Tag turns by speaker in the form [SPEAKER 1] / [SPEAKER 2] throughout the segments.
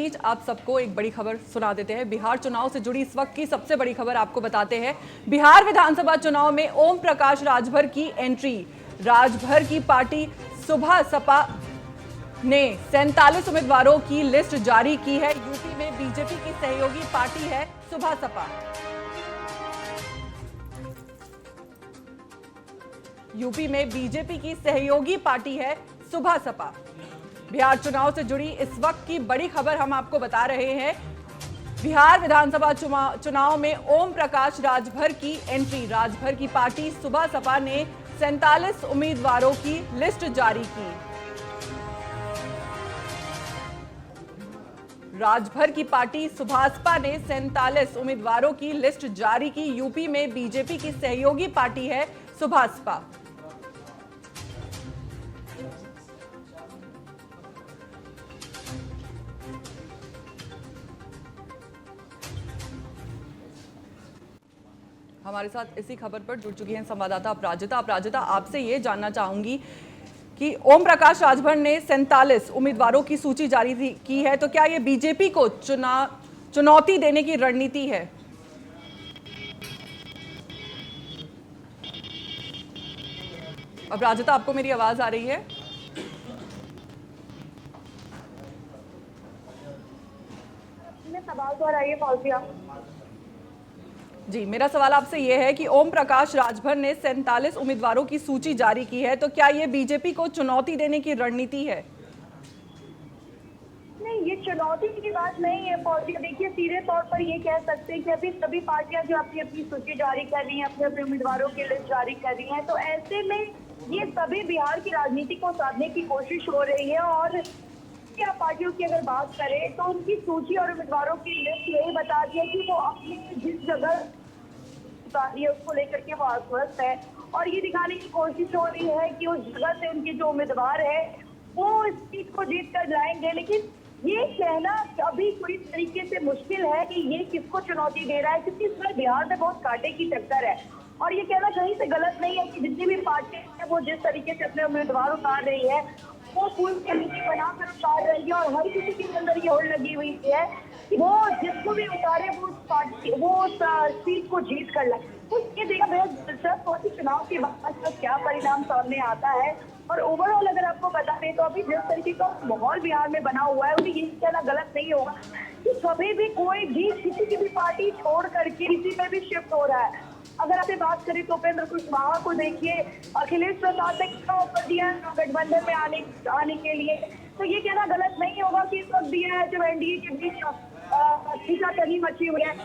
[SPEAKER 1] बीच आप सबको एक बड़ी खबर सुना देते हैं। बिहार चुनाव से जुड़ी इस वक्त की सबसे बड़ी खबर आपको बताते हैं। बिहार विधानसभा चुनाव में ओम प्रकाश राजभर की एंट्री। राजभर की पार्टी सुबह सपा ने 47 उम्मीदवारों की लिस्ट जारी की है। यूपी में बीजेपी की सहयोगी पार्टी है सुबह सपा। यूपी में बीजेपी की सहयोगी पार्टी है सुबह सपा। बिहार चुनाव से जुड़ी इस वक्त की बड़ी खबर हम आपको बता रहे हैं। बिहार विधानसभा चुनाव में ओम प्रकाश राजभर की एंट्री। राजभर की पार्टी सुबह सपा ने 47 उम्मीदवारों की लिस्ट जारी की। राजभर की पार्टी सुभासपा ने 47 उम्मीदवारों की लिस्ट जारी की। यूपी में बीजेपी की सहयोगी पार्टी है सुभासपा। हमारे साथ इसी खबर पर जुड़ चुकी हैं संवाददाता अपराजिता। अपराजिता, आपसे ये जानना चाहूंगी कि ओम प्रकाश राजभर ने 47 उम्मीदवारों की सूची जारी की है, तो क्या ये बीजेपी को चुनौती देने की रणनीति है? अपराजिता, आपको मेरी आवाज आ रही है?
[SPEAKER 2] सवाल दोहराइए फौजिया।
[SPEAKER 1] जी, मेरा सवाल आपसे यह है कि ओम प्रकाश राजभर ने 47 उम्मीदवारों की सूची जारी की है, तो क्या ये बीजेपी को चुनौती देने की रणनीति है?
[SPEAKER 2] नहीं, ये चुनौती की बात नहीं है फौजिया। देखिए, सीधे तौर पर ये कह सकते हैं कि अभी सभी पार्टियां जो अपनी अपनी सूची जारी कर रही हैं, अपने अपने उम्मीदवारों की लिस्ट जारी कर रही हैं, तो ऐसे में ये सभी बिहार की राजनीति को साधने की कोशिश हो रही है। और क्या पार्टियों की अगर बात करें तो उनकी सूची और उम्मीदवारों की लिस्ट यही बता दी है कि वो अपनी जिस जगह है उसको लेकर के वो आश्वस्त है, और ये दिखाने की कोशिश हो रही है कि उस जगह से उनके जो उम्मीदवार है वो इस सीट को जीत कर लाएंगे। लेकिन ये कहना अभी पूरी तरीके से मुश्किल है कि ये किसको चुनौती दे रहा है, क्योंकि इसमें बिहार में बहुत कांटे की टक्कर है। और ये कहना कहीं से गलत नहीं है कि जितनी भी पार्टी है वो जिस तरीके से अपने उम्मीदवार उतार रही है वो पूरी कमेटी बनाकर उतार रही है, और हर किसी के अंदर ये होड़ लगी हुई है कि वो जिसको भी उतारे वो पार्टी वो सीट को जीत कर लाए। तो ये देखा बेहद दिलचस्प हो कि चुनाव के बाद क्या परिणाम सामने आता है। और ओवरऑल अगर आपको बता दें तो अभी जिस तरीके का माहौल बिहार में बना हुआ है, उन्हें ये कहना गलत नहीं होगा कि कभी भी कोई भी किसी की भी पार्टी छोड़ करके किसी में भी शिफ्ट हो रहा है। अगर आपसे बात करें तो उपेंद्र कुशवाहा को देखिए, अखिलेश प्रसाद ने कितना ऑफर दिया गठबंधन में आने के लिए, तो ये कहना गलत नहीं होगा कि इस वक्त दिया है जब एनडीए के बीच खींचातानी मची हुई है।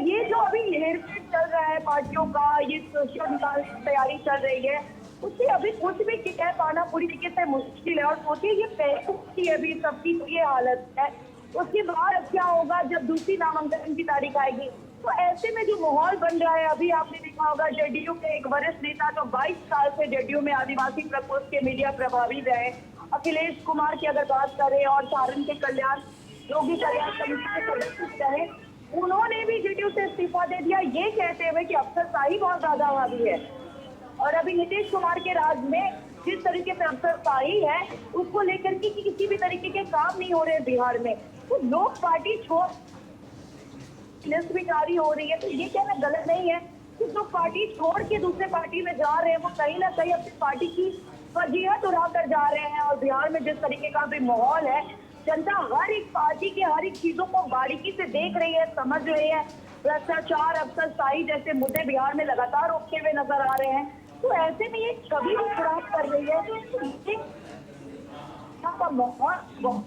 [SPEAKER 2] ये जो अभी हेरफेर चल रहा है पार्टियों का, ये सोशल निकालने की तैयारी चल रही है, उससे अभी कुछ भी कह पाना पूरी तरीके से मुश्किल है। और सोचिए ये पहले की अभी सबकी ये हालत है, उसके बाद क्या होगा जब दूसरी नामांकन की तारीख आएगी। तो ऐसे में जो माहौल बन रहा है, अभी आपने देखा होगा जेडीयू के एक वरिष्ठ नेता जो 22 साल से जेडीयू में आदिवासी प्रकोष्ठ के मीडिया प्रभारी रहे, अखिलेश कुमार की अगर बात करें, और सारण के कल्याण योगी कल्याण समिति के सदस्य रहे, उन्होंने भी जेडीयू से इस्तीफा दे दिया, ये कहते हुए कि अफसरशाही बहुत ज्यादा हावी है। और अभी नीतीश कुमार के राज में जिस तरीके से अफसरशाही है उसको लेकर के किसी भी तरीके के काम नहीं हो रहे बिहार में, तो लोग पार्टी छोड़ लिस्ट भी जारी हो रही है। तो ये कहना गलत नहीं है कि जो पार्टी छोड़ के दूसरे पार्टी में जा रहे हैं वो कहीं ना कहीं अपनी पार्टी की फजीहत उड़ा कर जा रहे हैं। और बिहार में जिस तरीके का भी माहौल है, जनता हर एक पार्टी के हर एक चीजों को बारीकी से देख रही है, समझ रही है। भ्रष्टाचार, अफसरशाही जैसे मुद्दे बिहार में लगातार उठते हुए नजर आ रहे हैं। तो ऐसे में ये छवि खराब कर रही है, तो माहौल बहुत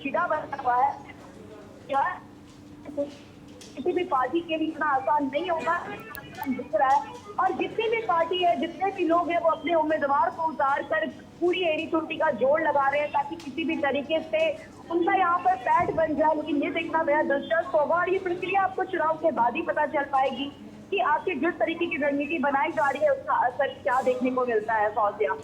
[SPEAKER 2] चिड़ा बना हुआ है। क्या किसी भी पार्टी के लिए इतना आसान नहीं होगा दिख रहा है। और जितनी भी पार्टी है, जितने भी लोग हैं, वो अपने उम्मीदवार को उतार कर पूरी एड़ी चोटी का जोड़ लगा रहे हैं ताकि किसी भी तरीके से उनका यहाँ पर पैठ बन जाए। लेकिन ये देखना बेहद दिलचस्प होगा, और ये प्रक्रिया आपको चुनाव के बाद ही पता चल पाएगी कि आपकी जिस तरीके की रणनीति बनाई जा रही है उसका असर क्या देखने को मिलता है फौजिया।